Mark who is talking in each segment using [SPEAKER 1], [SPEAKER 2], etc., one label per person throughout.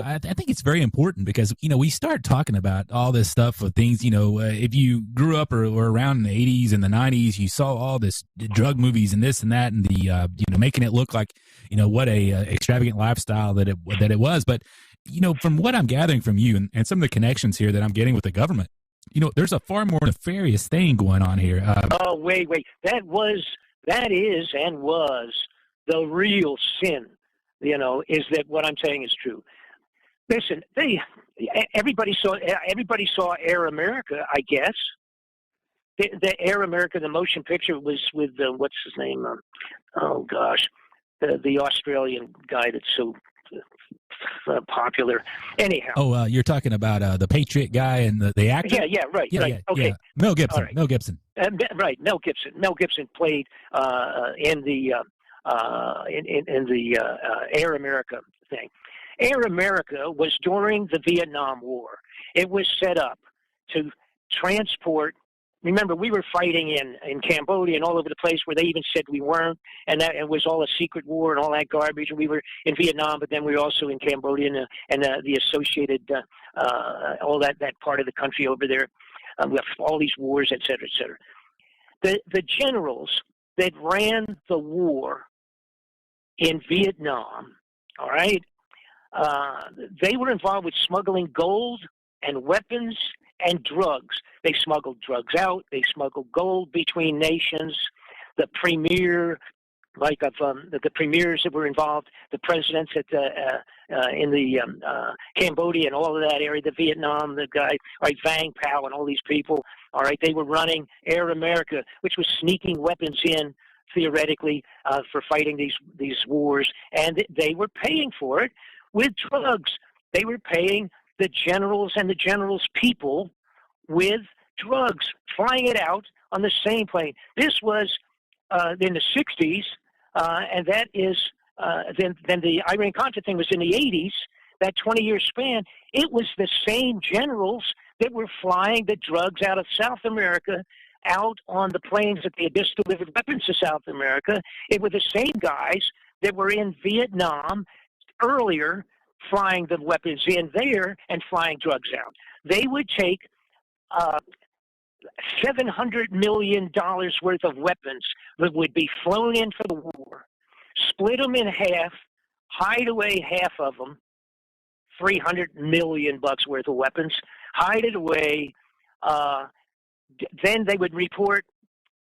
[SPEAKER 1] I think it's very important because, we start talking about all this stuff of things, if you grew up or around in the 80s and the 90s, you saw all this drug movies and this and that and the, making it look like, what a extravagant lifestyle that it was. But, from what I'm gathering from you and some of the connections here that I'm getting with the government, there's a far more nefarious thing going on here.
[SPEAKER 2] Oh, wait. That is and was the real sin, is that what I'm saying is true. Listen, everybody saw Air America, I guess. The Air America, the motion picture was with, what's his name? The Australian guy that's so popular. Anyhow.
[SPEAKER 1] Oh, you're talking about the Patriot guy and the actor?
[SPEAKER 2] Yeah, right. Okay.
[SPEAKER 1] Yeah. Mel Gibson.
[SPEAKER 2] Right.
[SPEAKER 1] Mel Gibson.
[SPEAKER 2] Right, Mel Gibson. Mel Gibson played in the Air America thing. Air America was during the Vietnam War. It was set up to transport. Remember, we were fighting in Cambodia and all over the place where they even said we weren't, and that it was all a secret war and all that garbage. And we were in Vietnam, but then we were also in Cambodia and the associated all that part of the country over there. We have all these wars, et cetera, et cetera. The generals that ran the war in Vietnam, all right, they were involved with smuggling gold and weapons and drugs. They smuggled drugs out. They smuggled gold between nations. The premier, the premiers that were involved, the presidents in the Cambodia and all of that area, the Vietnam, the guy, right, Vang Pao and all these people, all right, they were running Air America, which was sneaking weapons in theoretically for fighting these wars, and they were paying for it with drugs. They were paying the generals and the generals' people with drugs, flying it out on the same plane. This was in the 60s, and that is then the Iran-Contra thing was in the 80s, that 20-year span. It was the same generals that were flying the drugs out of South America out on the planes that they had just delivered weapons to South America. It were the same guys that were in Vietnam earlier flying the weapons in there and flying drugs out. They would take $700 million worth of weapons that would be flown in for the war, split them in half, hide away half of them, $300 million worth of weapons, hide it away. Then they would report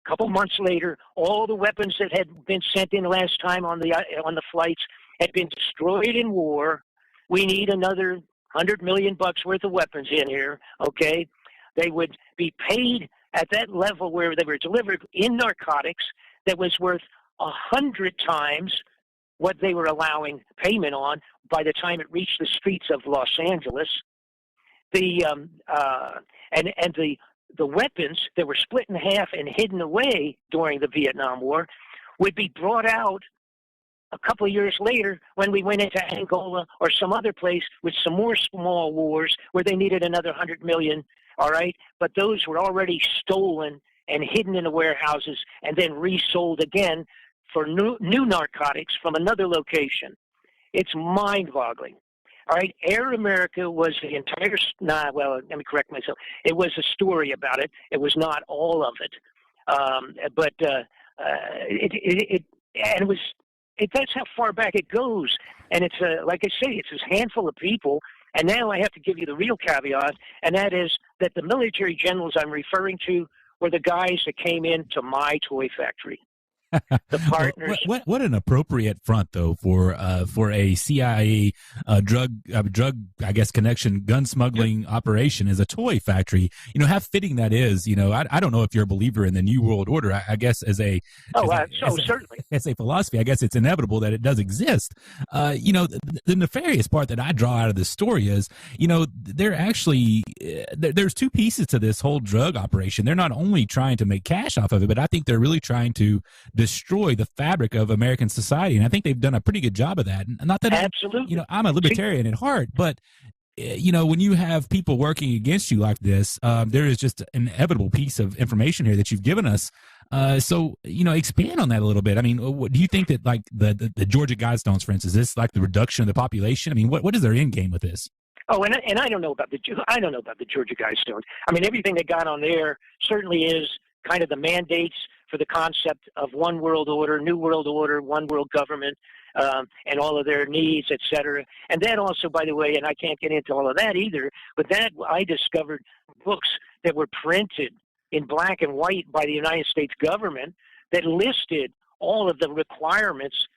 [SPEAKER 2] a couple months later all the weapons that had been sent in last time on the flights had been destroyed in war. We need another $100 million worth of weapons in here. Okay, they would be paid at that level where they were delivered in narcotics that was worth 100 times what they were allowing payment on by the time it reached the streets of Los Angeles. The weapons that were split in half and hidden away during the Vietnam War would be brought out a couple of years later when we went into Angola or some other place with some more small wars where they needed another 100 million, all right? But those were already stolen and hidden in the warehouses and then resold again for new narcotics from another location. It's mind-boggling. All right, Air America was the entire, let me correct myself. It was a story about it. It was not all of it. That's how far back it goes. And it's, like I say, it's this handful of people. And now I have to give you the real caveat, and that is that the military generals I'm referring to were the guys that came into my toy factory. The partners.
[SPEAKER 1] What an appropriate front, though, for a CIA drug I guess connection gun smuggling operation is a toy factory. How fitting that is. I don't know if you're a believer in the New World Order. I guess certainly as a philosophy, I guess it's inevitable that it does exist. The nefarious part that I draw out of this story is, they're actually there's two pieces to this whole drug operation. They're not only trying to make cash off of it, but I think they're really trying to destroy the fabric of American society, and I think they've done a pretty good job of that. And not that
[SPEAKER 2] absolutely,
[SPEAKER 1] I'm a libertarian at heart, but when you have people working against you like this, there is just an inevitable piece of information here that you've given us. So, expand on that a little bit. I mean, what, do you think that like the Georgia Guidestones, for instance, is this like the reduction of the population? I mean, what is their end game with this?
[SPEAKER 2] Oh, and I don't know about the Georgia Guidestones. I mean, everything they got on there certainly is kind of the mandates for the concept of one world order, new world order, one world government, and all of their needs, et cetera. And that also, by the way, and I can't get into all of that either, but that I discovered books that were printed in black and white by the United States government that listed all of the requirements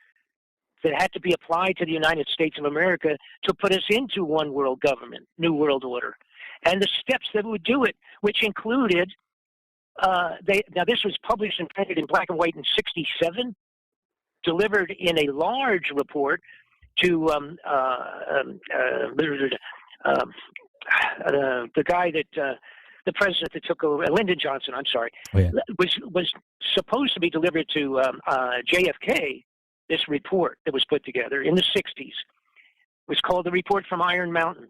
[SPEAKER 2] that had to be applied to the United States of America to put us into one world government, new world order, and the steps that would do it, which included, now this was published and printed in black and white in '67, delivered in a large report to the guy that, the president that took over, Lyndon Johnson, I'm sorry,
[SPEAKER 1] Oh, yeah.
[SPEAKER 2] was supposed to be delivered to JFK. This report that was put together in the '60s was called the Report from Iron Mountain.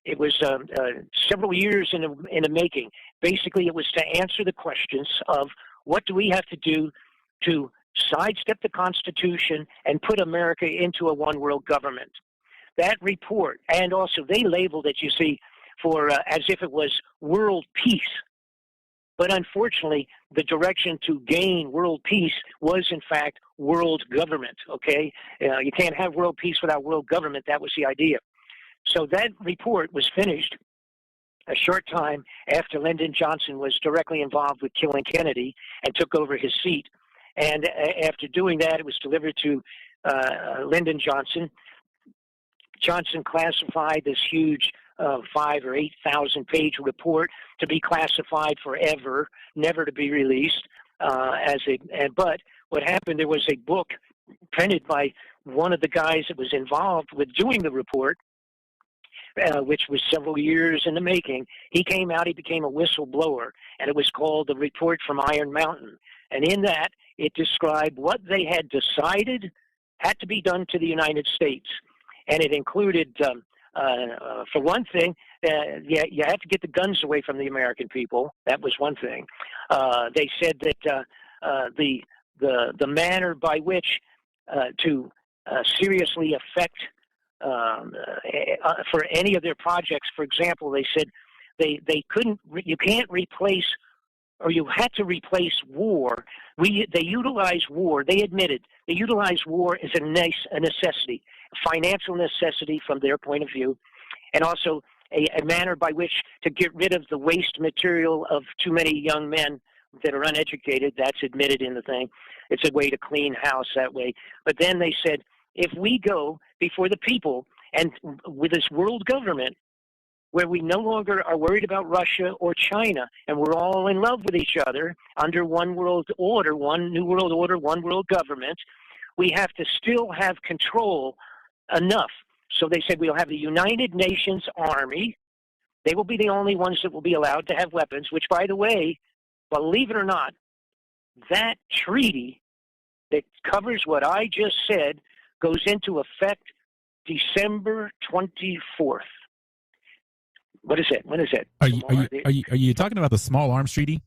[SPEAKER 2] It was several years in the making. Basically, it was to answer the questions of what do we have to do to sidestep the Constitution and put America into a one-world government. That report, and also they labeled it, you see, for as if it was world peace. But unfortunately, the direction to gain world peace was, in fact, world government, okay? You can't have world peace without world government. That was the idea. So that report was finished a short time after Lyndon Johnson was directly involved with killing Kennedy and took over his seat. And after doing that, it was delivered to Lyndon Johnson. Johnson classified this huge 5,000 or 8,000 page report to be classified forever, never to be released. But what happened, there was a book printed by one of the guys that was involved with doing the report, which was several years in the making. He came out, he became a whistleblower, and it was called the Report from Iron Mountain. And in that, it described what they had decided had to be done to the United States. And it included, for one thing, you have to get the guns away from the American people. That was one thing. They said that the manner by which to seriously affect for any of their projects, for example, they said they couldn't, you can't replace, or you had to replace war. They utilized war. They admitted they utilized war as a necessity, a financial necessity from their point of view, and also a manner by which to get rid of the waste material of too many young men that are uneducated. That's admitted in the thing. It's a way to clean house that way. But then they said, if we go before the people and with this world government, where we no longer are worried about Russia or China, and we're all in love with each other under one world order, one new world order, one world government, we have to still have control enough. So they said we'll have the United Nations Army. They will be the only ones that will be allowed to have weapons, which, by the way, believe it or not, that treaty that covers what I just said goes into effect December 24th. What is it? When is it?
[SPEAKER 1] Are you talking about the Small Arms Treaty?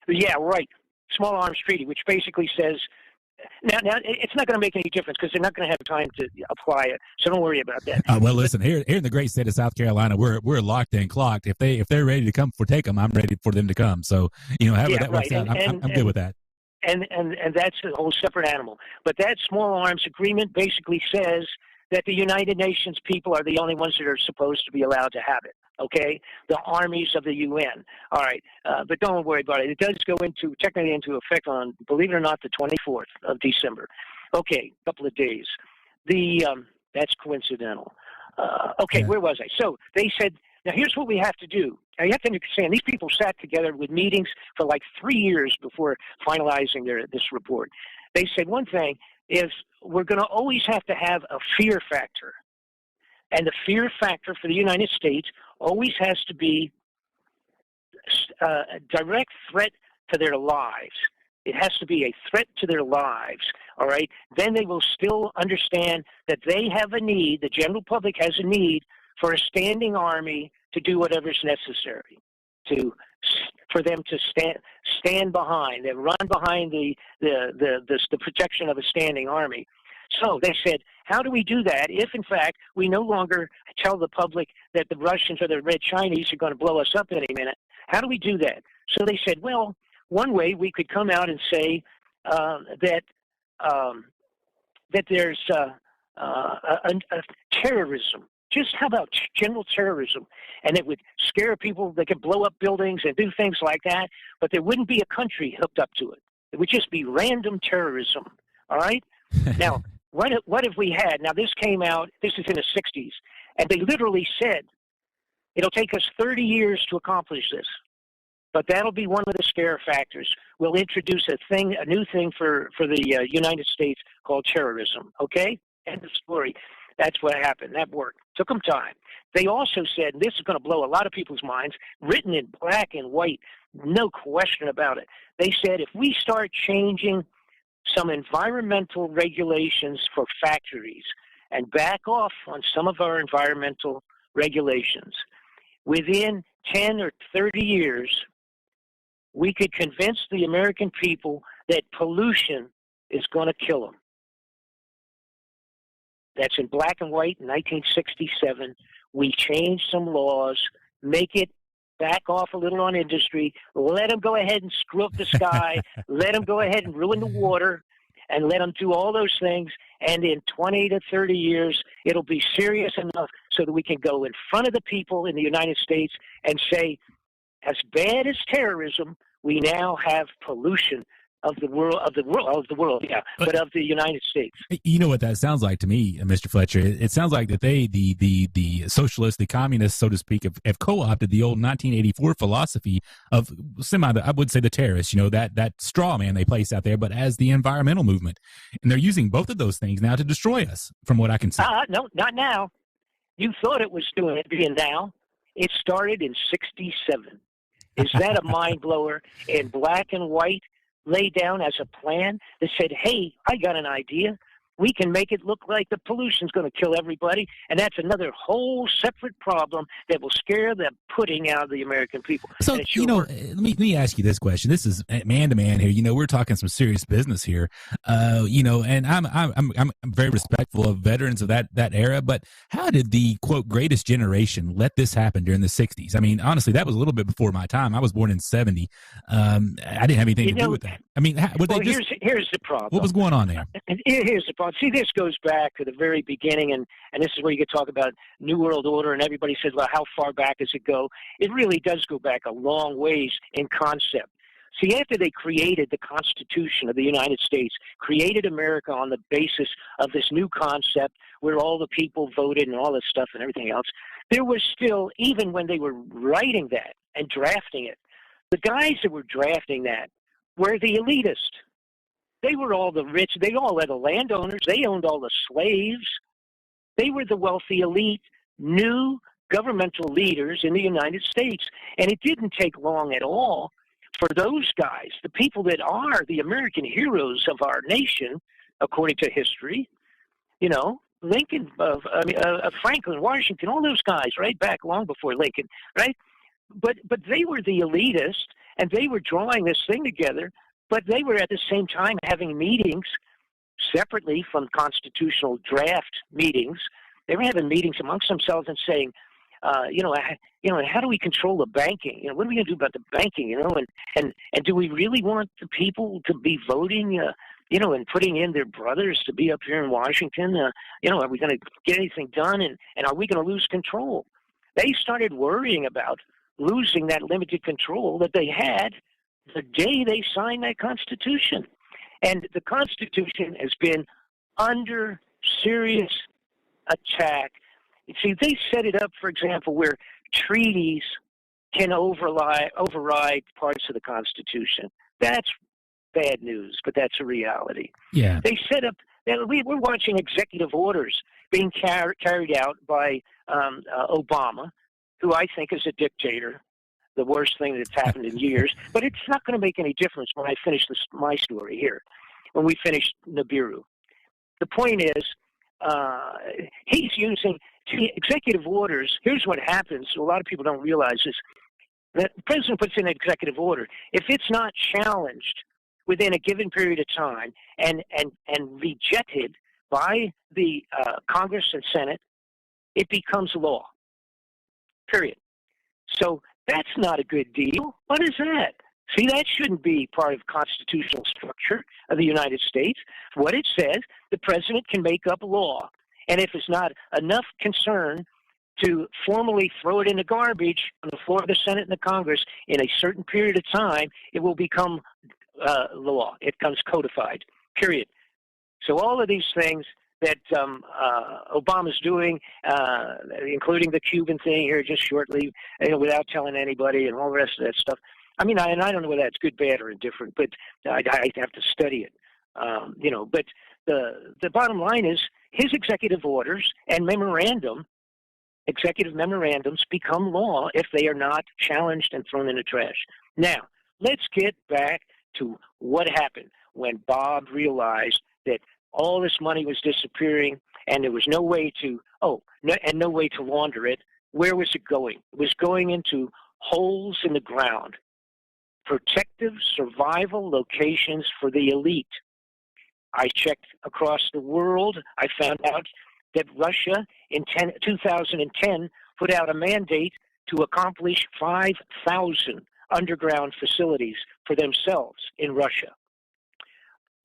[SPEAKER 2] Yeah, right. Small Arms Treaty, which basically says now it's not going to make any difference because they're not going to have time to apply it. So don't worry about that.
[SPEAKER 1] Well, listen, here in the great state of South Carolina, we're locked and clocked. If they're ready to come take them, I'm ready for them to come. So however that works out, I'm good with that.
[SPEAKER 2] And that's a whole separate animal. But that Small Arms Agreement basically says that the United Nations people are the only ones that are supposed to be allowed to have it. Okay, the armies of the UN. All right, but don't worry about it. It does go technically into effect on, believe it or not, the 24th of December. Okay, a couple of days. That's coincidental. Okay, yeah. Where was I? So they said, now here's what we have to do. Now you have to understand, these people sat together with meetings for like 3 years before finalizing this report. They said one thing is we're going to always have to have a fear factor. And the fear factor for the United States always has to be a direct threat to their lives. It has to be a threat to their lives, all right? Then they will still understand that they have a need, the general public has a need for a standing army to do whatever's necessary for them to stand behind and run behind the protection of a standing army. So they said, how do we do that if, in fact, we no longer tell the public that the Russians or the Red Chinese are going to blow us up any minute? How do we do that? So they said, well, one way we could come out and say that there's a terrorism. Just how about general terrorism? And it would scare people. They could blow up buildings and do things like that, but there wouldn't be a country hooked up to it. It would just be random terrorism. All right? Now, what if we had, now this came out, this is in the 60s, and they literally said, it'll take us 30 years to accomplish this, but that'll be one of the scare factors. We'll introduce a new thing for the United States called terrorism, okay? End of story. That's what happened. That worked. Took them time. They also said, and this is going to blow a lot of people's minds, written in black and white, no question about it. They said, if we start changing some environmental regulations for factories and back off on some of our environmental regulations, within 10 or 30 years, we could convince the American people that pollution is going to kill them. That's in black and white in 1967. We changed some laws, make it back off a little on industry, let them go ahead and screw up the sky, let them go ahead and ruin the water, and let them do all those things. And in 20 to 30 years, it'll be serious enough so that we can go in front of the people in the United States and say, as bad as terrorism, we now have pollution of the world, yeah, but of the United States.
[SPEAKER 1] You know what that sounds like to me, Mr. Fletcher? It sounds like that the socialists, the communists, so to speak, have co-opted the old 1984 philosophy of I would say the terrorists, that straw man they placed out there, but as the environmental movement. And they're using both of those things now to destroy us, from what I can see.
[SPEAKER 2] No, not now. You thought it was doing it being now. It started in 67. Is that a mind blower? In black and white, laid down as a plan that said, hey, I got an idea. We can make it look like the pollution's going to kill everybody, and that's another whole separate problem that will scare the pudding out of the American people.
[SPEAKER 1] So, let me ask you this question. This is man to man here. We're talking some serious business here. And I'm very respectful of veterans of that era. But how did the quote greatest generation let this happen during the 60s? I mean, honestly, that was a little bit before my time. I was born in 70. I didn't have anything to do with that. I mean,
[SPEAKER 2] here's the problem.
[SPEAKER 1] What was going on there?
[SPEAKER 2] Here's the problem. See, this goes back to the very beginning, and this is where you could talk about New World Order, and everybody says, well, how far back does it go? It really does go back a long ways in concept. See, after they created the Constitution of the United States, created America on the basis of this new concept where all the people voted and all this stuff and everything else, there was still, even when they were writing that and drafting it, the guys that were drafting that were the elitists. They were all the rich. They all were the landowners. They owned all the slaves. They were the wealthy elite, new governmental leaders in the United States. And it didn't take long at all for those guys, the people that are the American heroes of our nation, according to history, Lincoln, Franklin, Washington, all those guys, right back long before Lincoln, right? But they were the elitists, and they were drawing this thing together. But they were at the same time having meetings separately from constitutional draft meetings. They were having meetings amongst themselves and saying, how do we control the banking? What are we going to do about the banking? And do we really want the people to be voting? And putting in their brothers to be up here in Washington? Are we going to get anything done? And are we going to lose control? They started worrying about losing that limited control that they had the day they signed that Constitution. And the Constitution has been under serious attack. You see, they set it up, for example, where treaties can override parts of the Constitution. That's bad news, but that's a reality.
[SPEAKER 1] Yeah.
[SPEAKER 2] They set up that we're watching executive orders being carried out by Obama, who I think is a dictator. The worst thing that's happened in years, but it's not going to make any difference when I finish my story here, when we finish Nibiru. The point is, he's using See, executive orders, here's what happens. A lot of people don't realize this. The president puts in an executive order. If it's not challenged within a given period of time and rejected by the Congress and Senate, it becomes law, period. So that's not a good deal. What is that? See, that shouldn't be part of constitutional structure of the United States. What it says, the president can make up law. And if there's not enough concern to formally throw it in the garbage on the floor of the Senate and the Congress in a certain period of time, it will become law. It becomes codified, period. So all of these things that Obama's doing, including the Cuban thing here just shortly, without telling anybody and all the rest of that stuff. I mean, I don't know whether that's good, bad, or indifferent, but I have to study it. But the bottom line is his executive orders and executive memorandums become law if they are not challenged and thrown in the trash. Now, let's get back to what happened when Bob realized that all this money was disappearing and there was no way to launder it. Where was it going? It was going into holes in the ground, protective survival locations for the elite. I checked across the world. I found out that Russia in 2010 put out a mandate to accomplish 5,000 underground facilities for themselves in Russia.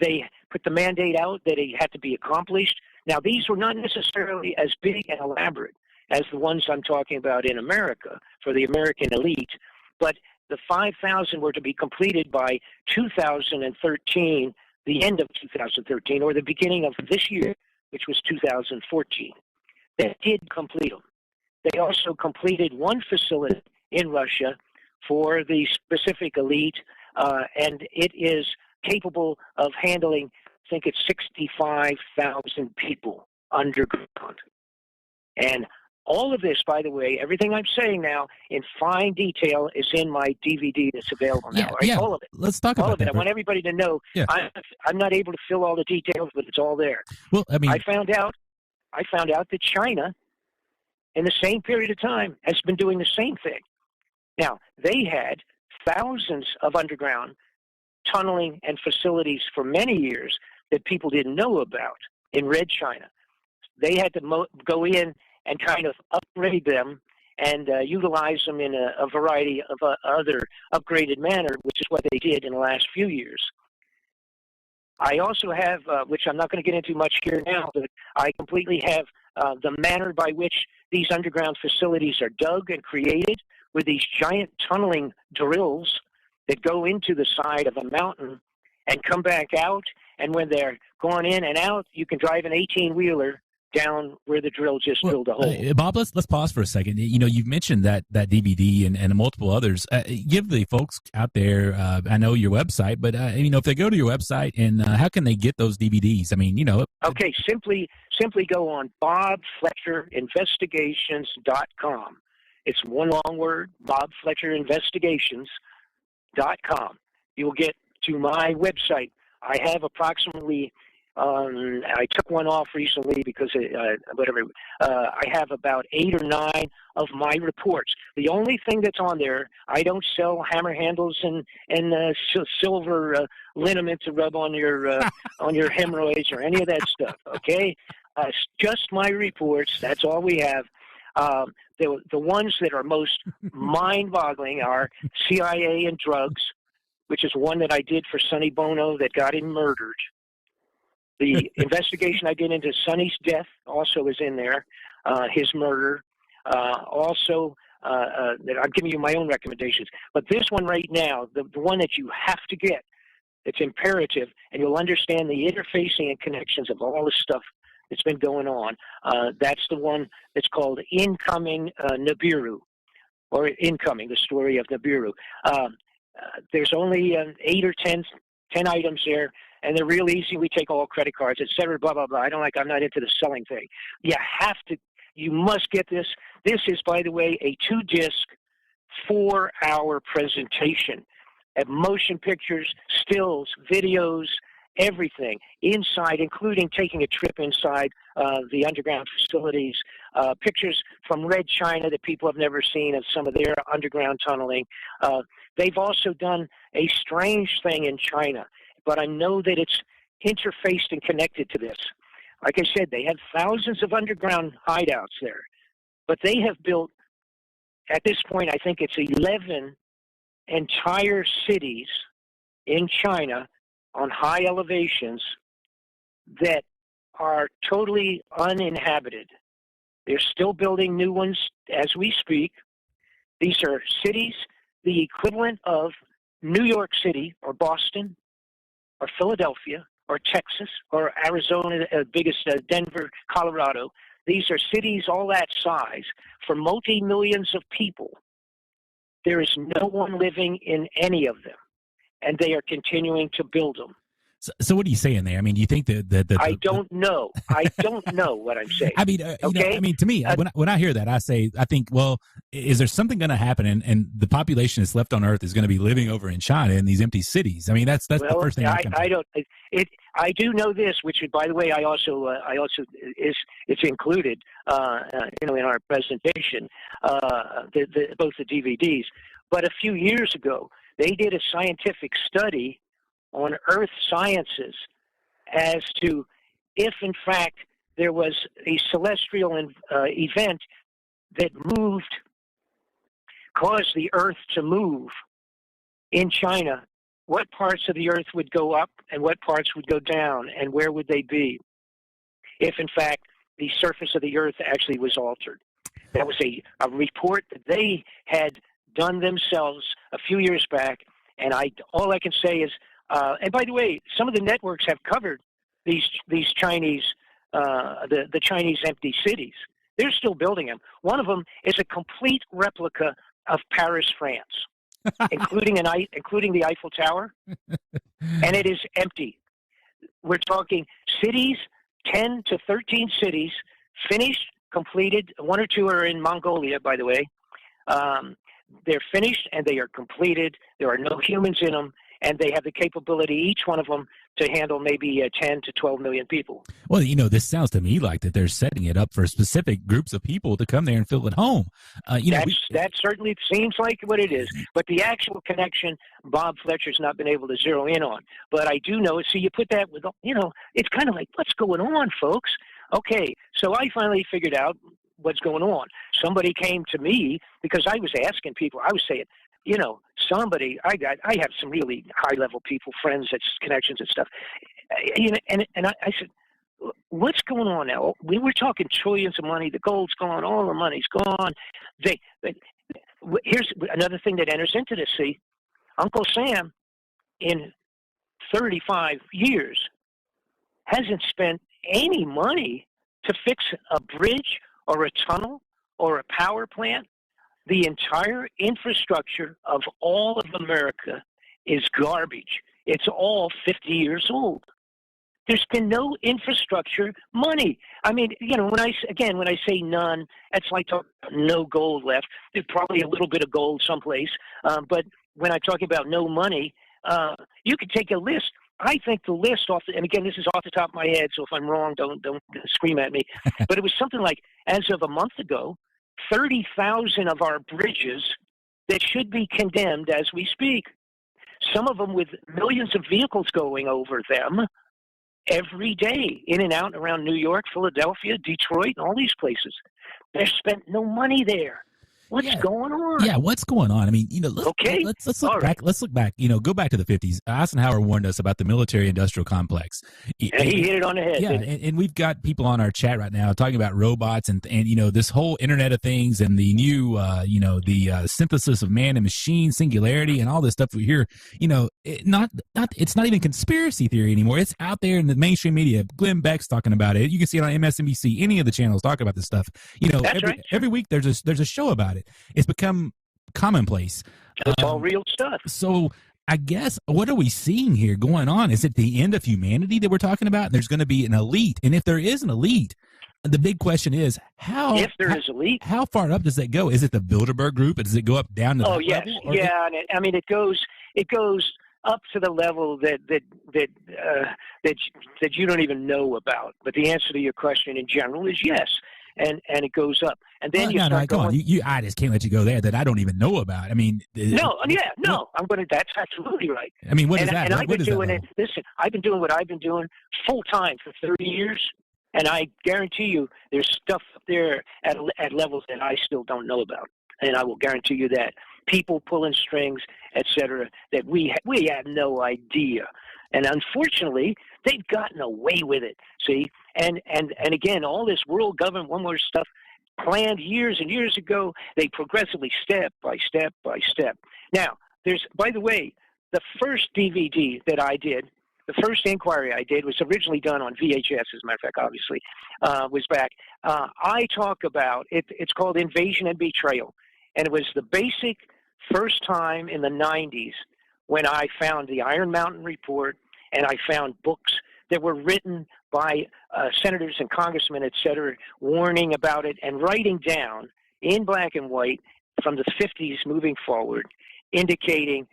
[SPEAKER 2] They put the mandate out that it had to be accomplished. Now, these were not necessarily as big and elaborate as the ones I'm talking about in America for the American elite, but the 5,000 were to be completed by 2013, the end of 2013, or the beginning of this year, which was 2014. They did complete them. They also completed one facility in Russia for the specific elite, and it is capable of handling, I think it's 65,000 people underground. And all of this, by the way, everything I'm saying now in fine detail is in my DVD that's available now. Right?
[SPEAKER 1] Yeah.
[SPEAKER 2] All of it.
[SPEAKER 1] Let's talk
[SPEAKER 2] all
[SPEAKER 1] about
[SPEAKER 2] of it.
[SPEAKER 1] that.
[SPEAKER 2] I want everybody to know.
[SPEAKER 1] Yeah.
[SPEAKER 2] I'm not able to fill all the details, but it's all there.
[SPEAKER 1] Well, I mean,
[SPEAKER 2] I found out that China, in the same period of time, has been doing the same thing. Now, they had thousands of underground tunneling and facilities for many years that people didn't know about in Red China. They had to go in and kind of upgrade them and utilize them in a variety of other upgraded manner, which is what they did in the last few years. I also have, which I'm not going to get into much here now, but I completely have the manner by which these underground facilities are dug and created with these giant tunneling drills that go into the side of a mountain and come back out. And when they're going in and out, you can drive an 18-wheeler down where the drill just drilled a hole.
[SPEAKER 1] Bob, let's pause for a second. You've mentioned that DVD and multiple others. Give the folks out there, I know your website, but if they go to your website, and how can they get those DVDs? I mean,
[SPEAKER 2] Okay, simply go on BobFletcherInvestigations.com. It's one long word, BobFletcherInvestigations.com. You will get to my website. I have approximately I took one off recently because I have about 8 or 9 of my reports. The only thing that's on there, I don't sell hammer handles and silver liniment to rub on your hemorrhoids or any of that stuff. Okay, it's just my reports. That's all we have. The ones that are most mind-boggling are CIA and drugs, which is one that I did for Sonny Bono that got him murdered. The investigation I did into Sonny's death also is in there, his murder. Also, I'm giving you my own recommendations. But this one right now, the one that you have to get, it's imperative, and you'll understand the interfacing and connections of all the stuff that's been going on. That's the one that's called Incoming Nibiru, or Incoming, the story of Nibiru. There's only 8 or 10 items there, and they're real easy. We take all credit cards, et cetera, blah, blah, blah. I'm not into the selling thing. You must get this. This is, by the way, a 2-disc, 4-hour presentation of motion pictures, stills, videos, everything inside, including taking a trip inside the underground facilities, pictures from Red China that people have never seen of some of their underground tunneling. They've also done a strange thing in China, but I know that it's interfaced and connected to this. Like I said, they have thousands of underground hideouts there, but they have built, at this point, I think it's 11 entire cities in China on high elevations that are totally uninhabited. They're still building new ones as we speak. These are cities the equivalent of New York City or Boston or Philadelphia or Texas or Arizona, biggest Denver, Colorado. These are cities all that size for multi-millions of people. There is no one living in any of them, and they are continuing to build them.
[SPEAKER 1] So what are you saying there? I mean, do you think that
[SPEAKER 2] I don't know. I don't know what I'm saying.
[SPEAKER 1] I mean,
[SPEAKER 2] okay?
[SPEAKER 1] I mean, to me, when I hear that, I think, well, is there something going to happen, and the population that's left on Earth is going to be living over in China in these empty cities? I mean, that's the first thing.
[SPEAKER 2] I do know this, which, by the way, I also it's included, in our presentation, both the DVDs. But a few years ago, they did a scientific study on Earth sciences as to if, in fact, there was a celestial event that caused the Earth to move in China, what parts of the Earth would go up and what parts would go down, and where would they be if, in fact, the surface of the Earth actually was altered. That was a report that they had done themselves a few years back, and all I can say is, and by the way, some of the networks have covered these Chinese, the Chinese empty cities. They're still building them. One of them is a complete replica of Paris, France, including the Eiffel Tower, and it is empty. We're talking cities, 10 to 13 cities, finished, completed. One or two are in Mongolia, by the way. They're finished and they are completed. There are no humans in them. And they have the capability, each one of them, to handle maybe 10 to 12 million people.
[SPEAKER 1] Well, this sounds to me like that they're setting it up for specific groups of people to come there and feel at home.
[SPEAKER 2] That certainly seems like what it is. But the actual connection, Bob Fletcher's not been able to zero in on. But I do know it. So you put that with, it's kind of like, what's going on, folks? Okay, so I finally figured out what's going on. Somebody came to me because I was asking people. I was saying, somebody, I have some really high-level people, friends, that's connections and stuff. And I said, what's going on now? We were talking trillions of money. The gold's gone. All the money's gone. Here's another thing that enters into this. See, Uncle Sam, in 35 years, hasn't spent any money to fix a bridge or a tunnel or a power plant. The entire infrastructure of all of America is garbage. It's all 50 years old. There's been no infrastructure money. I mean, when I say none, it's like no gold left. There's probably a little bit of gold someplace. But when I'm talking about no money, you could take a list. I think the list and again, this is off the top of my head, so if I'm wrong, don't scream at me. But it was something like, as of a month ago, 30,000 of our bridges that should be condemned as we speak. Some of them with millions of vehicles going over them every day, in and out around New York, Philadelphia, Detroit, and all these places. They spent no money there. What's going on?
[SPEAKER 1] Yeah, what's going on? I mean, let's look back. Right. Let's look back. Go back to the 50s. Eisenhower warned us about the military-industrial complex.
[SPEAKER 2] And he hit it on the head.
[SPEAKER 1] Yeah, and we've got people on our chat right now talking about robots and this whole Internet of Things and the new the synthesis of man and machine, singularity, and all this stuff we hear. It's not even conspiracy theory anymore. It's out there in the mainstream media. Glenn Beck's talking about it. You can see it on MSNBC. Any of the channels talking about this stuff. Every week there's a show about it. It's become commonplace.
[SPEAKER 2] It's all real stuff.
[SPEAKER 1] So I guess, what are we seeing here going on? Is it the end of humanity that we're talking about? There's going to be an elite. And if there is an elite, the big question is, how far up does that go? Is it the Bilderberg group? Does it go up down to
[SPEAKER 2] that level? Yeah. And it goes up to the level that you don't even know about. But the answer to your question in general is yes, and it goes up. And then you start
[SPEAKER 1] come on. I just can't let you go there that I don't even know about. I mean,
[SPEAKER 2] I'm going to. That's absolutely right.
[SPEAKER 1] I mean, what is
[SPEAKER 2] that?
[SPEAKER 1] And
[SPEAKER 2] I've been doing it. Listen, I've been doing what I've been doing full time for 30 years, and I guarantee you, there's stuff up there at levels that I still don't know about, and I will guarantee you that people pulling strings, etc., that we have no idea, and unfortunately, they've gotten away with it. See, and again, all this world government, one more stuff planned years and years ago. They progressively, step by step by step. Now, there's, by the way, the first DVD that I did, the first inquiry I did was originally done on VHS, as a matter of fact, obviously, was back. I talk about it. It's called Invasion and Betrayal. And it was the basic first time in the 90s when I found the Iron Mountain Report, and I found books that were written by senators and congressmen, et cetera, warning about it and writing down in black and white from the 50s moving forward, indicating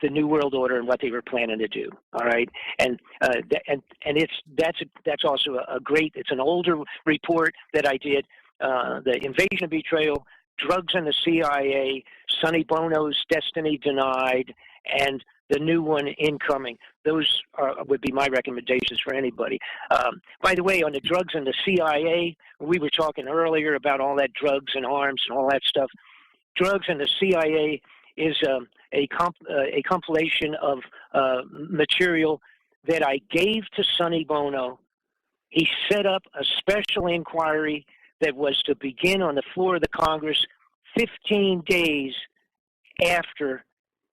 [SPEAKER 2] the New World Order and what they were planning to do. All right, and that's also a great. It's an older report that I did. The Invasion and Betrayal, Drugs and the CIA, Sonny Bono's Destiny Denied, and the new one incoming. Those would be my recommendations for anybody. By the way, on the drugs and the CIA, we were talking earlier about all that drugs and arms and all that stuff. Drugs and the CIA is a compilation of material that I gave to Sonny Bono. He set up a special inquiry that was to begin on the floor of the Congress 15 days after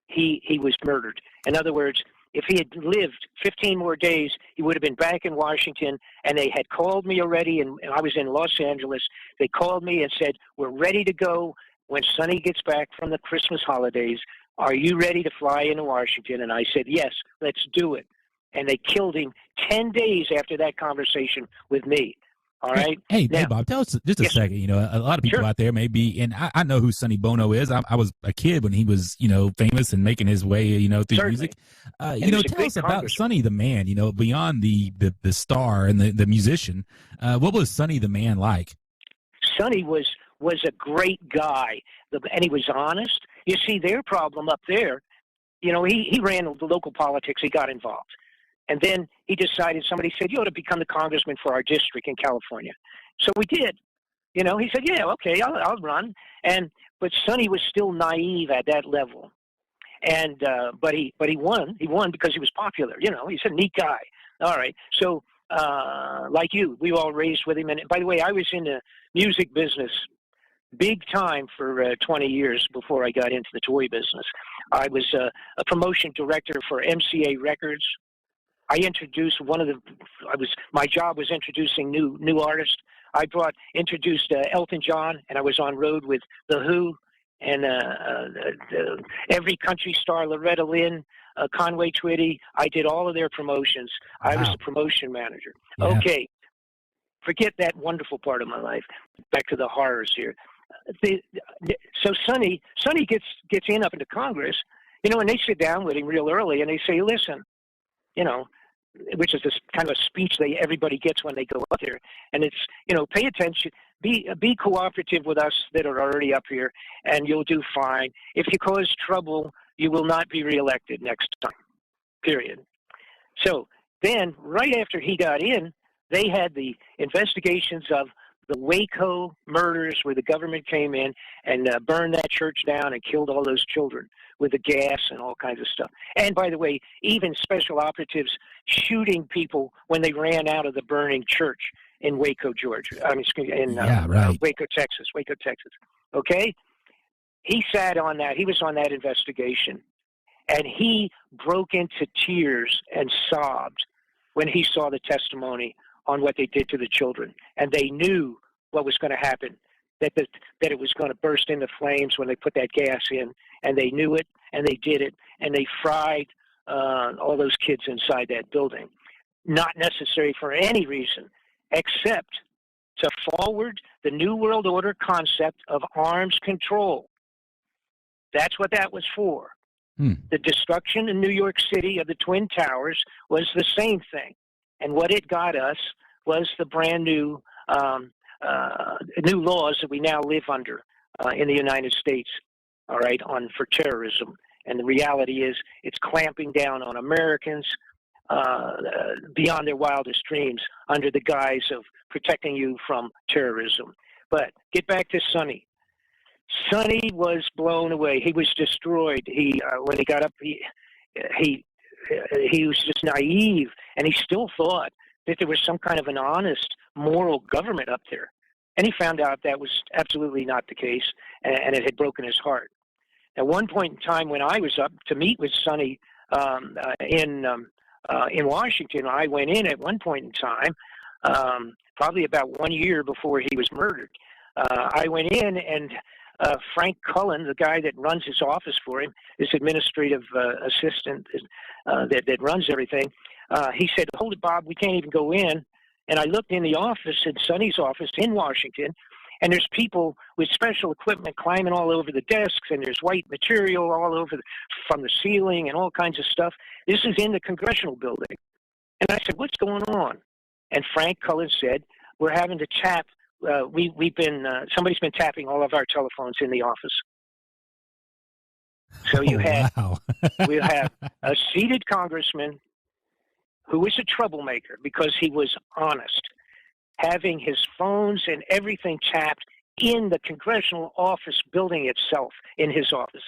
[SPEAKER 2] he was murdered. In other words, if he had lived 15 more days, he would have been back in Washington, and they had called me already, and I was in Los Angeles. They called me and said, we're ready to go when Sonny gets back from the Christmas holidays. Are you ready to fly into Washington? And I said, yes, let's do it. And they killed him 10 days after that conversation with me. All right.
[SPEAKER 1] Hey, Bob, tell us just a second. You know, a lot of people out there may be, and I know who Sonny Bono is. I was a kid when he was, famous and making his way, through music. Tell us about Sonny the man. Beyond the star and the musician, what was Sonny the man like?
[SPEAKER 2] Sonny was a great guy, and he was honest. You see, their problem up there, he ran the local politics. He got involved. And then he decided, somebody said, you ought to become the congressman for our district in California. So we did. He said, yeah, okay, I'll run. But Sonny was still naive at that level. And but he won. He won because he was popular. He's a neat guy. All right. So like you, we were all raised with him. And by the way, I was in the music business big time for 20 years before I got into the toy business. I was a promotion director for MCA Records. I introduced my job was introducing new artists. I introduced Elton John, and I was on road with The Who and every country star, Loretta Lynn, Conway Twitty. I did all of their promotions. Wow. I was the promotion manager. Yeah. Okay, forget that wonderful part of my life. Back to the horrors here. So Sonny gets in up into Congress, and they sit down with him real early, and they say, listen, which is this kind of a speech everybody gets when they go up there. And it's, pay attention, be cooperative with us that are already up here, and you'll do fine. If you cause trouble, you will not be reelected next time, period. So then, right after he got in, they had the investigations of the Waco murders where the government came in and burned that church down and killed all those children with the gas and all kinds of stuff. And by the way, even special operatives shooting people when they ran out of the burning church in Waco, Georgia. Waco, Texas. Okay? He sat on that. He was on that investigation. And he broke into tears and sobbed when he saw the testimony on what they did to the children. And they knew what was going to happen, that it was going to burst into flames when they put that gas in. And they knew it, and they did it, and they fried all those kids inside that building. Not necessary for any reason except to forward the New World Order concept of arms control. That's what that was for. The destruction in New York City of the Twin Towers was the same thing. And what it got us was the brand new new laws that we now live under in the United States, all right, for terrorism. And the reality is it's clamping down on Americans beyond their wildest dreams under the guise of protecting you from terrorism. But get back to Sonny. Sonny was blown away. He was destroyed. When he got up, he was just naive, and he still thought that there was some kind of an honest, moral government up there. And he found out that was absolutely not the case, and it had broken his heart. At one point in time, when I was up to meet with Sonny in Washington, I went in at one point in time, probably about 1 year before he was murdered. I went in, and Frank Cullen, the guy that runs his office for him, his administrative assistant that runs everything, he said, "Hold it, Bob, we can't even go in." And I looked in the office, in Sonny's office in Washington, and there's people with special equipment climbing all over the desks, and there's white material all over from the ceiling and all kinds of stuff. This is in the Congressional building. And I said, "What's going on?" And Frank Cullen said, "We're having to tap. Somebody's been tapping all of our telephones in the office." So we have a seated congressman who was a troublemaker because he was honest, having his phones and everything tapped in the Congressional office building itself, in his office.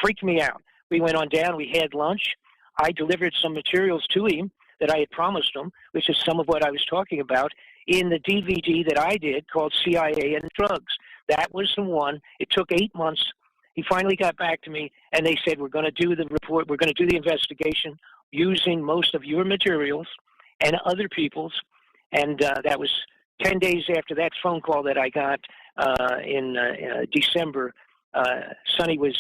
[SPEAKER 2] Freaked me out. We went on down, we had lunch. I delivered some materials to him that I had promised him, which is some of what I was talking about, in the DVD that I did called CIA and Drugs. That was the one. It took 8 months. He finally got back to me, and they said, "We're going to do the report. We're going to do the investigation using most of your materials and other people's." And that was 10 days after that phone call that I got in December. Sonny was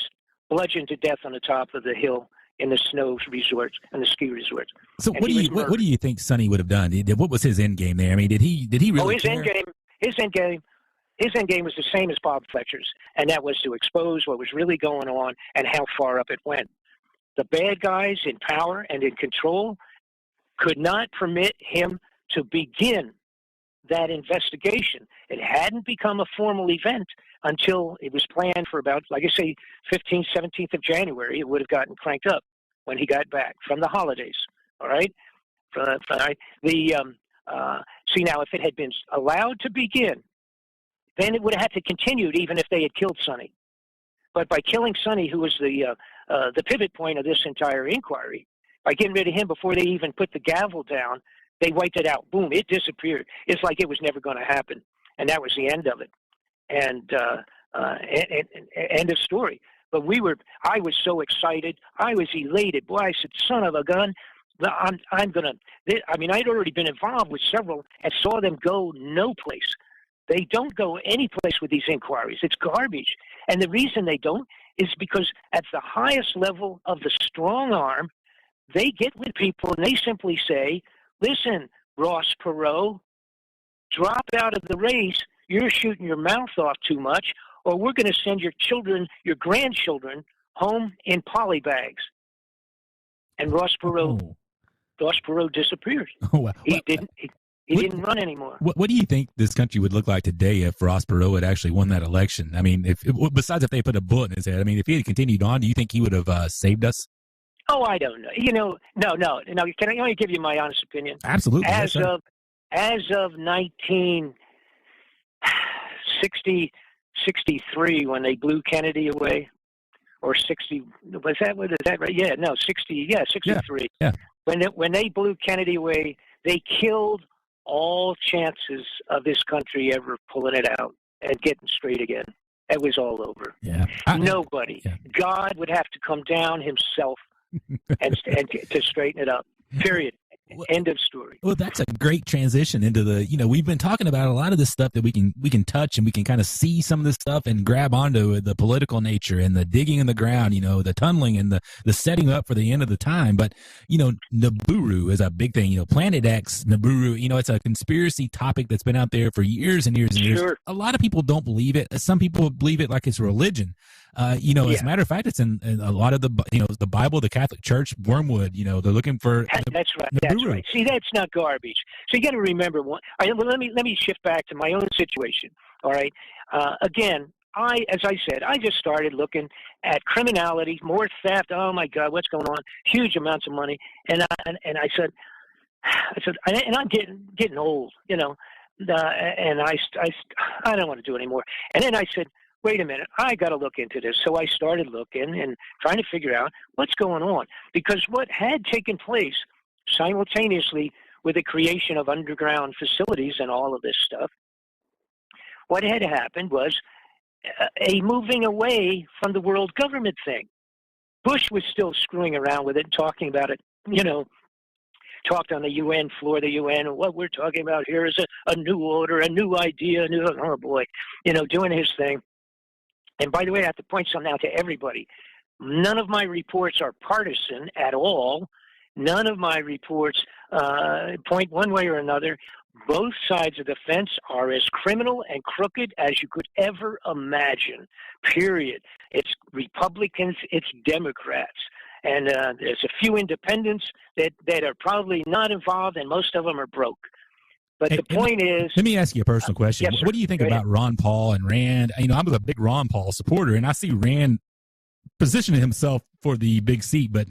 [SPEAKER 2] bludgeoned to death on the top of the hill in the snow resort and the ski resort.
[SPEAKER 1] So what do you think Sonny would have done? What was his end game there? I mean, did he really?
[SPEAKER 2] His end game was the same as Bob Fletcher's, and that was to expose what was really going on and how far up it went. The bad guys in power and in control could not permit him to begin that investigation. It hadn't become a formal event until it was planned for about, like I say, 15th, 17th of January. It would have gotten cranked up when he got back from the holidays. All right? See, now, if it had been allowed to begin, then it would have had to continue even if they had killed Sonny. But by killing Sonny, who was the pivot point of this entire inquiry, by getting rid of him before they even put the gavel down, they wiped it out. Boom, it disappeared. It's like it was never going to happen. And that was the end of it. And end of story. But I was so excited. I was elated. Boy, I said, son of a gun. I'd already been involved with several and saw them go no place. They don't go any place with these inquiries. It's garbage. And the reason they don't is because at the highest level of the strong arm, they get with people and they simply say, "Listen, Ross Perot, drop out of the race. You're shooting your mouth off too much, or we're going to send your children, your grandchildren, home in poly bags." And Ross Perot disappeared.
[SPEAKER 1] Oh, wow.
[SPEAKER 2] He didn't run anymore.
[SPEAKER 1] What do you think this country would look like today if Ross Perot had actually won that election? I mean, besides if they put a bullet in his head, I mean, if he had continued on, do you think he would have saved us?
[SPEAKER 2] Oh, I don't know. No. Can I only give you my honest opinion?
[SPEAKER 1] Absolutely.
[SPEAKER 2] As of 1963, when they blew Kennedy away, or 60, was that right? Yeah, no, 60. Yeah, 63.
[SPEAKER 1] Yeah.
[SPEAKER 2] When they blew Kennedy away, they killed all chances of this country ever pulling it out and getting straight again. It was all over.
[SPEAKER 1] Yeah.
[SPEAKER 2] Nobody. Yeah. God would have to come down himself and to straighten it up. Period. End of story.
[SPEAKER 1] Well, that's a great transition into the, we've been talking about a lot of this stuff that we can touch, and we can kind of see some of this stuff and grab onto the political nature and the digging in the ground, the tunneling and the setting up for the end of the time. But, Nibiru is a big thing, Planet X, Nibiru, it's a conspiracy topic that's been out there for years and years and years.
[SPEAKER 2] Sure.
[SPEAKER 1] A lot of people don't believe it. Some people believe it like it's religion. As a matter of fact, it's in a lot of the Bible, the Catholic Church, Wormwood, they're looking for.
[SPEAKER 2] That's right. That's right. See, that's not garbage. So you got to remember one. All right, well, let me shift back to my own situation. All right. Again, as I said, I just started looking at criminality, more theft. Oh my God, what's going on? Huge amounts of money. And I said, and I'm getting old, and I don't want to do it anymore. And then I said, wait a minute, I got to look into this. So I started looking and trying to figure out what's going on, because what had taken place simultaneously with the creation of underground facilities and all of this stuff, what had happened was a moving away from the world government thing. Bush was still screwing around with it, talking about it, talked on the UN floor, the UN, and what we're talking about here is a new order, a new idea, oh boy, doing his thing. And by the way, I have to point something out to everybody. None of my reports are partisan at all. None of my reports point one way or another. Both sides of the fence are as criminal and crooked as you could ever imagine, period. It's Republicans, it's Democrats. And there's a few independents that are probably not involved, and most of them are broke. But the point is...
[SPEAKER 1] Let me ask you a personal question.
[SPEAKER 2] Yes,
[SPEAKER 1] what do you think about Ron Paul and Rand? I was a big Ron Paul supporter, and I see Rand positioning himself for the big seat, but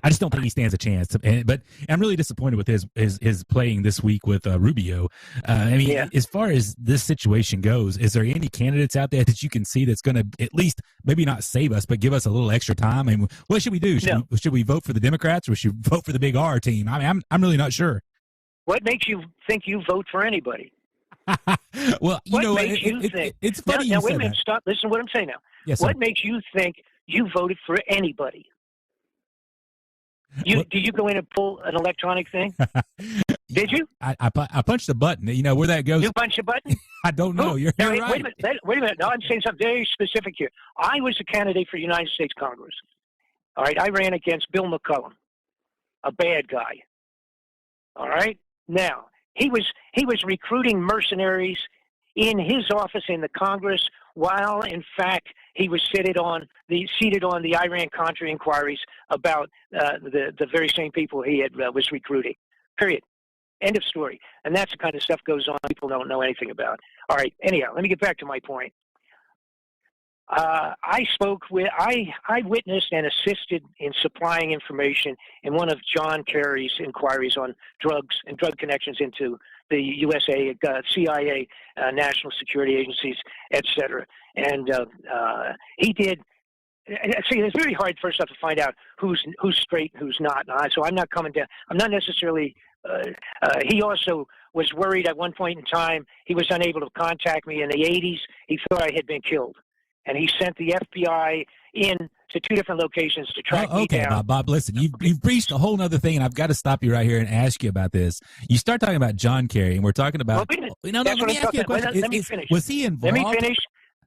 [SPEAKER 1] I just don't think he stands a chance. But I'm really disappointed with his playing this week with Rubio. As far as this situation goes, is there any candidates out there that you can see that's going to at least maybe not save us, but give us a little extra time? And what should we do? Should we vote for the Democrats, or should we vote for the big R team? I'm really not sure.
[SPEAKER 2] What makes you think you vote for anybody?
[SPEAKER 1] Well, it's funny.
[SPEAKER 2] Now wait a minute. Stop. Listen to what I'm saying now.
[SPEAKER 1] Yes,
[SPEAKER 2] what makes you think you voted for anybody? Did you go in and pull an electronic thing? Did you?
[SPEAKER 1] I punched a button. Where that goes.
[SPEAKER 2] You punched a button?
[SPEAKER 1] I don't know. You're right.
[SPEAKER 2] Wait a minute. No, I'm saying something very specific here. I was a candidate for United States Congress. All right. I ran against Bill McCullum, a bad guy. All right. Now, he was recruiting mercenaries in his office in the Congress, while in fact he was seated on the Iran-Contra inquiries about the very same people he was recruiting. Period. End of story. And that's the kind of stuff goes on people don't know anything about. All right. Anyhow, let me get back to my point. I witnessed and assisted in supplying information in one of John Kerry's inquiries on drugs and drug connections into the USA, CIA, national security agencies, etc. And he did. See, it's very hard first off to find out who's straight and who's not. So I'm not coming down. I'm not necessarily. He also was worried at one point in time. He was unable to contact me in the 80s. He thought I had been killed. And he sent the FBI in to two different locations to track me down.
[SPEAKER 1] Okay, Bob, listen, you've reached a whole other thing, and I've got to stop you right here and ask you about this. You start talking about John Kerry, and we're talking about...
[SPEAKER 2] Well, let me ask you a question. Let me finish.
[SPEAKER 1] Was he involved?
[SPEAKER 2] Let me finish.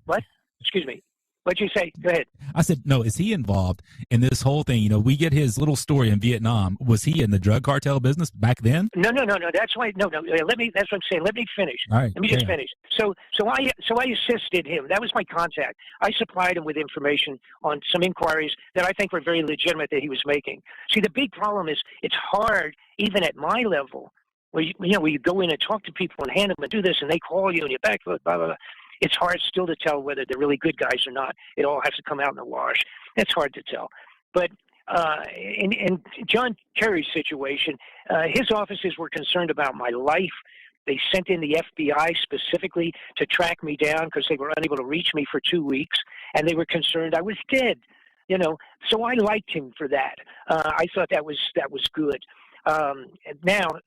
[SPEAKER 2] What? Excuse me. What'd you say? Go ahead.
[SPEAKER 1] I said, no, is he involved in this whole thing? We get his little story in Vietnam. Was he in the drug cartel business back then?
[SPEAKER 2] No. That's why. No. That's what I'm saying. Let me finish.
[SPEAKER 1] All right.
[SPEAKER 2] Let me just finish. So I assisted him. That was my contact. I supplied him with information on some inquiries that I think were very legitimate that he was making. See, the big problem is it's hard, even at my level, where you go in and talk to people and hand them and do this, and they call you and you're back, blah, blah, blah. It's hard still to tell whether they're really good guys or not. It all has to come out in the wash. That's hard to tell. But in John Kerry's situation, his offices were concerned about my life. They sent in the FBI specifically to track me down because they were unable to reach me for 2 weeks, and they were concerned I was dead. So I liked him for that. I thought that was good. Now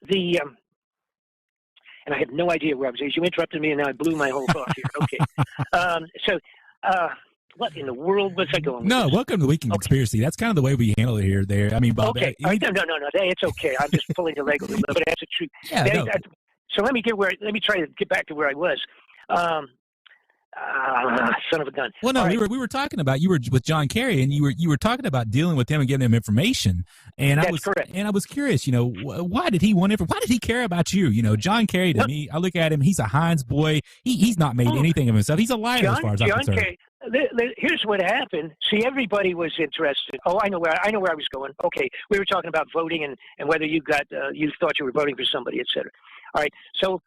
[SPEAKER 2] and I have no idea where I was. You interrupted me, and now I blew my whole thought here. Okay. What in the world was I going with
[SPEAKER 1] No,
[SPEAKER 2] this?
[SPEAKER 1] welcome to Weekend
[SPEAKER 2] Okay.
[SPEAKER 1] Conspiracy. That's kind of the way we handle it here. There, I mean, Bob.
[SPEAKER 2] Okay. All right. No. Hey, it's okay. I'm just pulling your leg a little bit, but that's the truth.
[SPEAKER 1] Yeah, no.
[SPEAKER 2] So let me try to get back to where I was. Um, son of a gun.
[SPEAKER 1] Well, no,
[SPEAKER 2] All right.
[SPEAKER 1] we were talking about, you were with John Kerry, and you were talking about dealing with him and giving him information. And
[SPEAKER 2] That's correct.
[SPEAKER 1] And I was curious, why did he want Why did he care about you? John Kerry, to me, I look at him, he's a Heinz boy. He's not made anything of himself. He's a liar as far as I'm concerned.
[SPEAKER 2] Kerry, here's what happened. See, everybody was interested. Oh, I know where I was going. Okay, we were talking about voting and whether you thought you were voting for somebody, et cetera. All right, so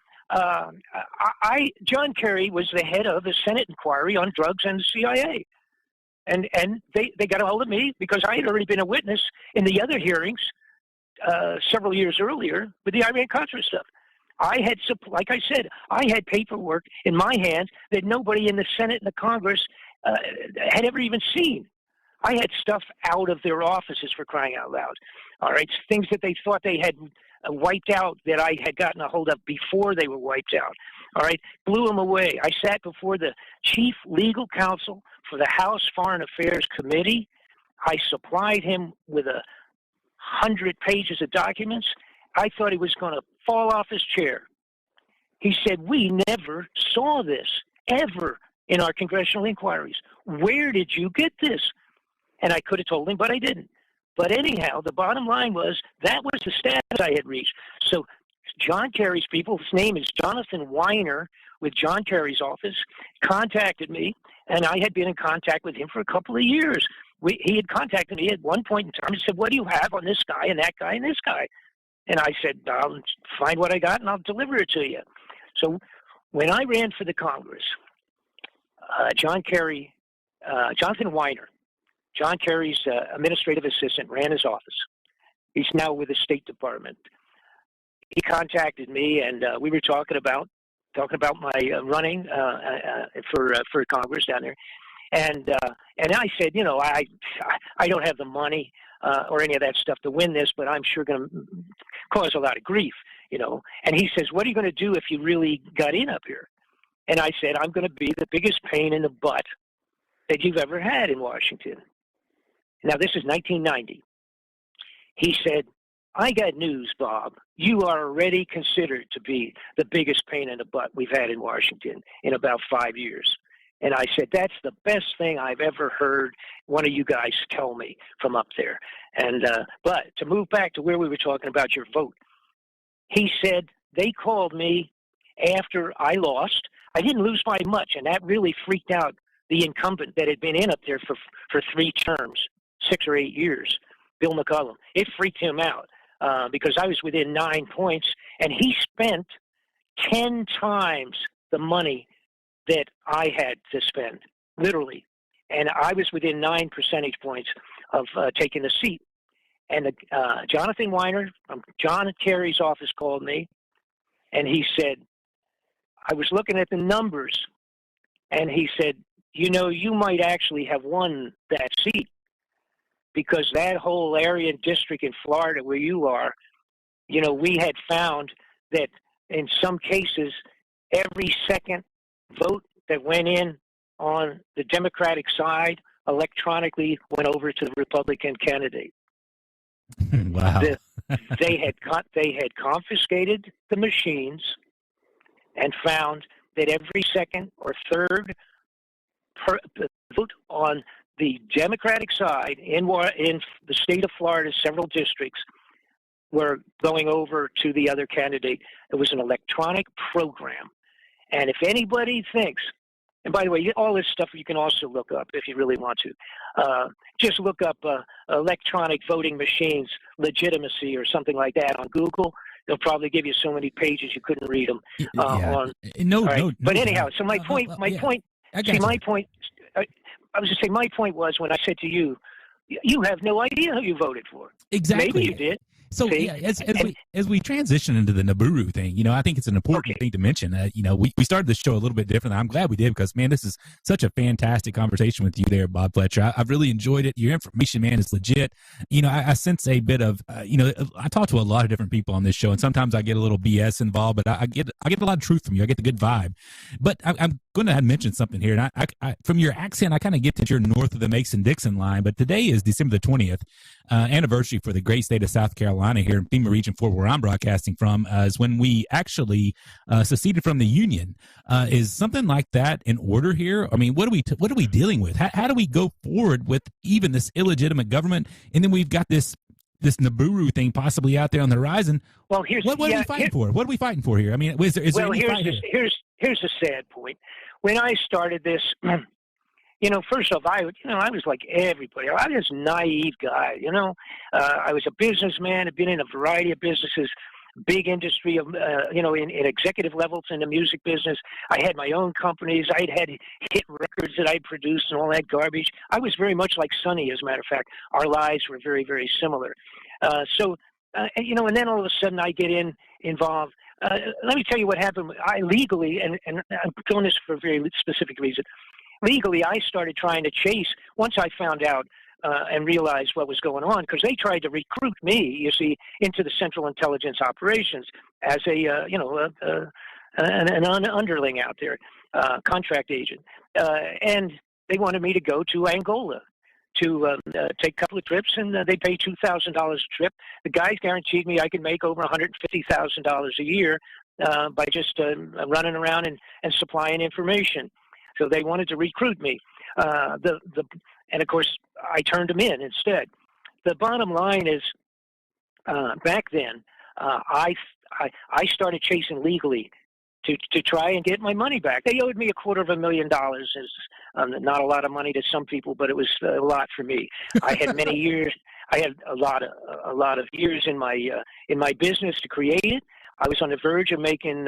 [SPEAKER 2] John Kerry was the head of the Senate inquiry on drugs and the CIA, and they got a hold of me because I had already been a witness in the other hearings several years earlier with the Iran-Contra stuff. Like I said, I had paperwork in my hands that nobody in the Senate and the Congress had ever even seen. I had stuff out of their offices, for crying out loud. All right, things that they thought they had wiped out that I had gotten a hold of before they were wiped out. All right, blew them away. I sat before the chief legal counsel for the House Foreign Affairs Committee. I supplied him with 100 pages of documents. I thought he was going to fall off his chair. He said, "We never saw this ever in our congressional inquiries. Where did you get this?" And I could have told him, but I didn't. But anyhow, the bottom line was that was the status I had reached. So John Kerry's people, his name is Jonathan Weiner with John Kerry's office, contacted me, and I had been in contact with him for a couple of years. He had contacted me at one point in time and said, "What do you have on this guy and that guy and this guy?" And I said, "I'll find what I got and I'll deliver it to you." So when I ran for the Congress, Jonathan Weiner, John Kerry's administrative assistant, ran his office. He's now with the State Department. He contacted me, and we were talking about my running for Congress down there. And I said, I don't have the money or any of that stuff to win this, but I'm sure going to cause a lot of grief, And he says, "What are you going to do if you really got in up here?" And I said, "I'm going to be the biggest pain in the butt that you've ever had in Washington." Now, this is 1990. He said, "I got news, Bob. You are already considered to be the biggest pain in the butt we've had in Washington in about 5 years." And I said, "That's the best thing I've ever heard one of you guys tell me from up there." And but to move back to where we were talking about your vote, he said they called me after I lost. I didn't lose by much, and that really freaked out the incumbent that had been in up there for 3 terms, 6 or 8 years, Bill McCollum. It freaked him out because I was within 9 points, and he spent 10 times the money that I had to spend, literally. And I was within 9 percentage points of taking the seat. And Jonathan Weiner from John Kerry's office called me, and he said, I was looking at the numbers, and he said, you might actually have won that seat because that whole area and district in Florida where you are, we had found that in some cases, every second vote that went in on the Democratic side electronically went over to the Republican candidate.
[SPEAKER 1] Wow.
[SPEAKER 2] They had confiscated the machines and found that every second or third vote on the Democratic side in the state of Florida, several districts were going over to the other candidate. It was an electronic program. And if anybody thinks, and by the way, all this stuff you can also look up if you really want to. Just look up electronic voting machines legitimacy or something like that on Google. They'll probably give you so many pages you couldn't read them. But anyhow, so my point. I was just saying, my point was when I said to you, you have no idea who you voted for.
[SPEAKER 1] Exactly.
[SPEAKER 2] Maybe you did.
[SPEAKER 1] So as we transition into the Nibiru thing, I think it's an important thing to mention. We started this show a little bit different. I'm glad we did because, man, this is such a fantastic conversation with you there, Bob Fletcher. I've really enjoyed it. Your information, man, is legit. I sense a bit of, I talk to a lot of different people on this show, and sometimes I get a little BS involved, but I get a lot of truth from you. I get the good vibe. But I'm going to mention something here. And from your accent, I kind of get that you're north of the Mason-Dixon line, but today is December the 20th, anniversary for the great state of South Carolina here in FEMA Region 4, where I'm broadcasting from, is when we actually seceded from the Union. Is something like that in order here? I mean, what are we dealing with? How do we go forward with even this illegitimate government? And then we've got this Nibiru thing possibly out there on the horizon.
[SPEAKER 2] Well,
[SPEAKER 1] what are we fighting for? What are we fighting for here? I mean, is there any fight here?
[SPEAKER 2] Here's a sad point. When I started this, first off, I was like everybody. I was a naive guy. I was a businessman. I've been in a variety of businesses, big industry of, in executive levels in the music business. I had my own companies. I'd had hit records that I produced and all that garbage. I was very much like Sonny, as a matter of fact. Our lives were very, very similar. And then all of a sudden I get involved. Let me tell you what happened. I legally, and I'm doing this for a very specific reason, legally I started trying to chase, once I found out and realized what was going on, because they tried to recruit me, you see, into the Central Intelligence Operations as an underling out there, contract agent. And they wanted me to go to Angola to take a couple of trips, and they pay $2,000 a trip. The guys guaranteed me I could make over $150,000 a year by just running around and supplying information. So they wanted to recruit me. And of course, I turned them in instead. The bottom line is, back then, I started chasing legally to try and get my money back. They owed me $250,000. Is not a lot of money to some people, but it was a lot for me. I had many years. I had a lot of years in my business to create it. I was on the verge of making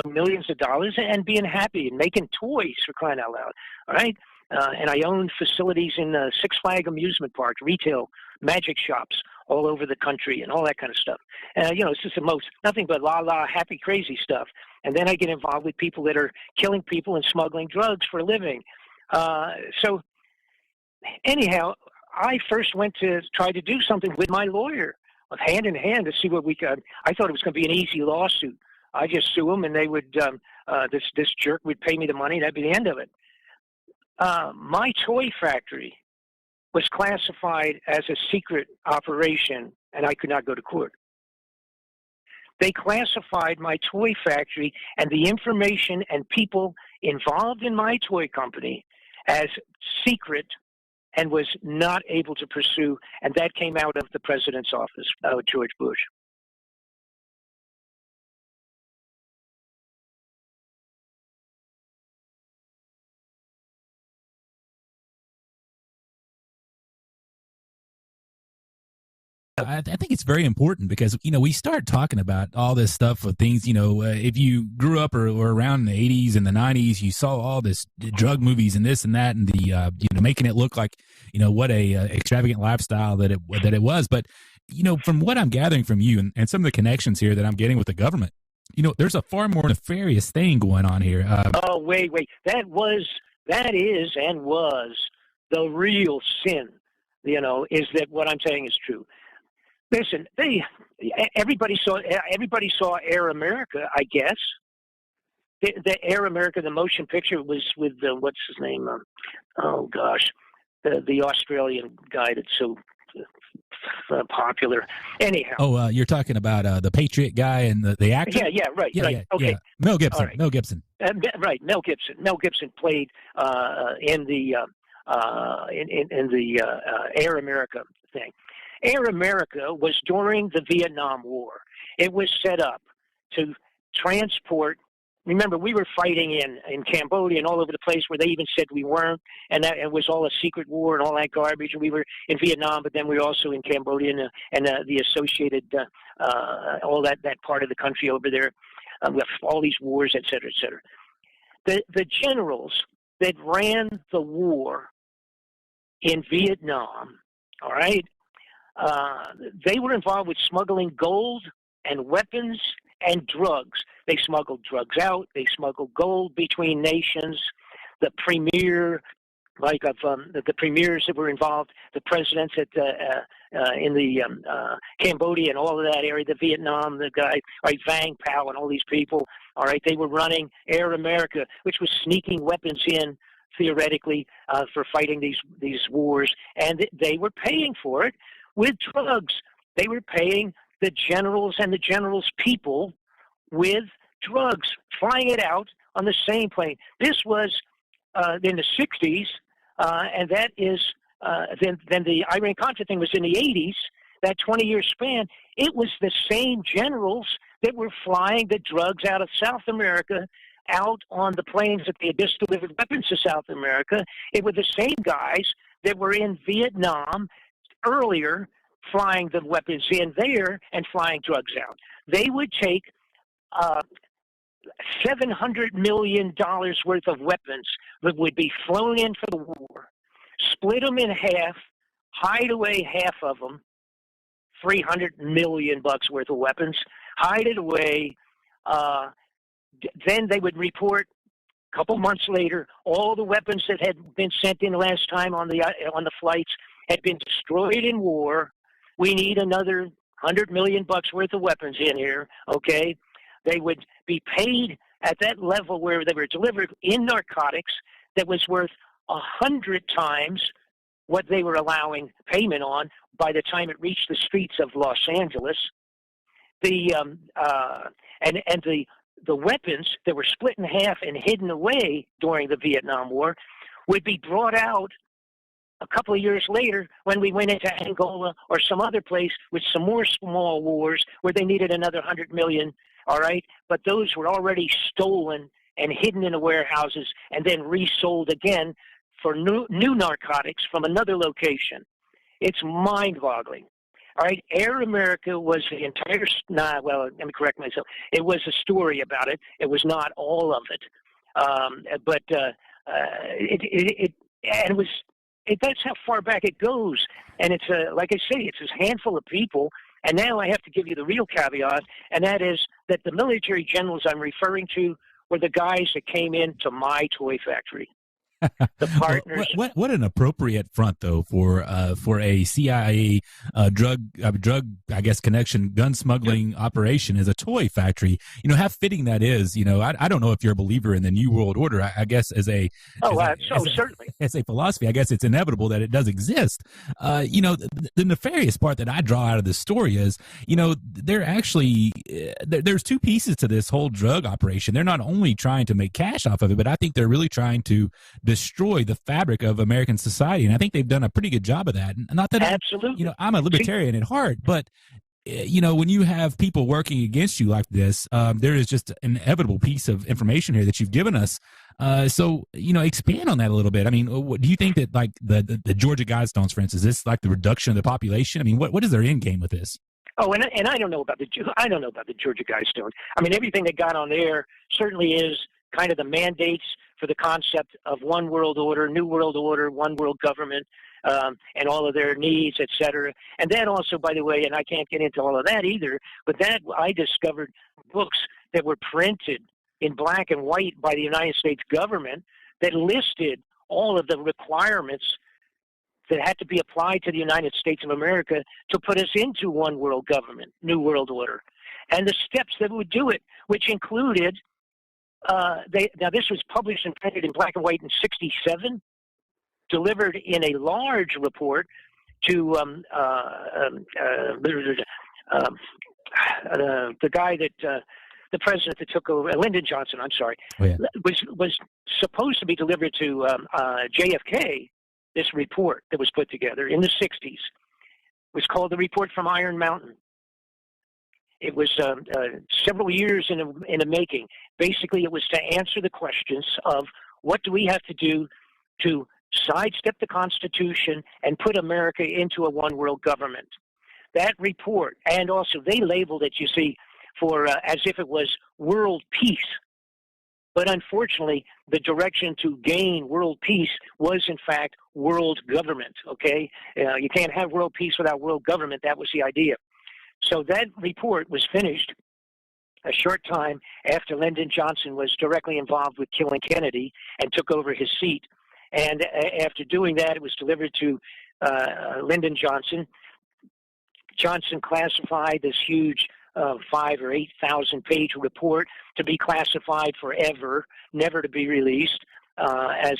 [SPEAKER 2] millions of dollars and being happy and making toys, for crying out loud. All right. And I owned facilities in Six Flags amusement parks, retail, magic shops all over the country, and all that kind of stuff. It's just nothing but happy, crazy stuff. And then I get involved with people that are killing people and smuggling drugs for a living. So anyhow, I first went to try to do something with my lawyer, hand in hand, to see what we could. I thought it was going to be an easy lawsuit. I just sue them, and they would. This jerk would pay me the money. That'd be the end of it. My toy factory was classified as a secret operation, and I could not go to court. They classified my toy factory and the information and people involved in my toy company as secret, and was not able to pursue. And that came out of the president's office, George Bush.
[SPEAKER 1] I think it's very important because, we start talking about all this stuff of things, if you grew up or around the 80s and the 90s, you saw all this drug movies and this and that, and the, making it look like, what a extravagant lifestyle that it was. But, from what I'm gathering from you and some of the connections here that I'm getting with the government, there's a far more nefarious thing going on here.
[SPEAKER 2] Oh, wait. That is and was the real sin, is that what I'm saying is true. Listen, everybody saw Air America, I guess. The Air America, the motion picture was with what's his name? The Australian guy that's so popular. Anyhow.
[SPEAKER 1] Oh, you're talking about the Patriot guy and the actor.
[SPEAKER 2] Yeah, right. Okay.
[SPEAKER 1] Yeah. Mel Gibson.
[SPEAKER 2] Right.
[SPEAKER 1] Mel Gibson.
[SPEAKER 2] Right, Mel Gibson. Mel Gibson played in the Air America thing. Air America was during the Vietnam War. It was set up to transport. Remember, we were fighting in Cambodia and all over the place where they even said we weren't, and that it was all a secret war and all that garbage. And we were in Vietnam, but then we were also in Cambodia and the associated, all that part of the country over there, with all these wars, et cetera, et cetera. The generals that ran the war in Vietnam, all right, they were involved with smuggling gold and weapons and drugs. They smuggled drugs out. They smuggled gold between nations. The premier like of the premiers that were involved, the presidents at in the Cambodia and all of that area, the Vietnam, the guy, right, Vang Pao and all these people. All right, they were running Air America, which was sneaking weapons in theoretically for fighting these wars, and they were paying for it with drugs. They were paying the generals and the generals' people with drugs, flying it out on the same plane. This was in the 60s, and that is then the Iran-Contra thing was in the 80s, that 20-year span. It was the same generals that were flying the drugs out of South America out on the planes that they had just delivered weapons to South America. It were the same guys that were in Vietnam earlier flying the weapons in there and flying drugs out. They would take $700 million worth of weapons that would be flown in for the war, split them in half, hide away half of them, $300 million worth of weapons, hide it away. Then they would report a couple months later all the weapons that had been sent in last time on the flights had been destroyed in war. We need another $100 million worth of weapons in here. Okay, they would be paid at that level where they were delivered in narcotics that was worth 100 times what they were allowing payment on by the time it reached the streets of Los Angeles. The weapons that were split in half and hidden away during the Vietnam War would be brought out a couple of years later when we went into Angola or some other place with some more small wars where they needed another 100 million. All right, but those were already stolen and hidden in the warehouses and then resold again for new narcotics from another location. It's mind-boggling. All right, Air America was the entire. Let me correct myself. It was a story about it. It was not all of it, but it was. That's how far back it goes, and it's like I say, it's a handful of people. And now I have to give you the real caveat, and that is that the military generals I'm referring to were the guys that came into my toy factory. The partners.
[SPEAKER 1] What an appropriate front though for a CIA drug I guess connection gun smuggling operation is a toy factory. You know how fitting that is. You know I don't know if you're a believer in the New World Order. I guess certainly as a philosophy, I guess it's inevitable that it does exist. You know the nefarious part that I draw out of this story is they're actually there's two pieces to this whole drug operation. They're not only trying to make cash off of it, but I think they're really trying to destroy the fabric of American society, and I think they've done a pretty good job of that. Not that
[SPEAKER 2] absolutely,
[SPEAKER 1] I'm a libertarian at heart, but when you have people working against you like this, there is just an inevitable piece of information here that you've given us. So expand on that a little bit. I mean, do you think that like the Georgia Guidestones, for instance, is this like the reduction of the population? I mean, what is their end game with this?
[SPEAKER 2] Oh, and I don't know about the Georgia Guidestones. I mean, everything that got on there certainly is kind of the mandates for the concept of one world order, new world order, one world government, and all of their needs, et cetera. And that also, by the way, and I can't get into all of that either, but that I discovered books that were printed in black and white by the United States government that listed all of the requirements that had to be applied to the United States of America to put us into one world government, new world order, and the steps that would do it, which included now this was published and printed in black and white in '67, delivered in a large report to the guy that the president that took over, Lyndon Johnson. I'm sorry, was supposed to be delivered to JFK. This report that was put together in the '60s was called the Report from Iron Mountain. It was several years in the making. Basically, it was to answer the questions of what do we have to do to sidestep the Constitution and put America into a one-world government. That report, and also they labeled it, you see, for as if it was world peace. But unfortunately, the direction to gain world peace was, in fact, world government, okay? You can't have world peace without world government. That was the idea. So that report was finished a short time after Lyndon Johnson was directly involved with killing Kennedy and took over his seat. And after doing that, it was delivered to Lyndon Johnson. Johnson classified this huge 5,000 or 8,000 page report to be classified forever, never to be released, as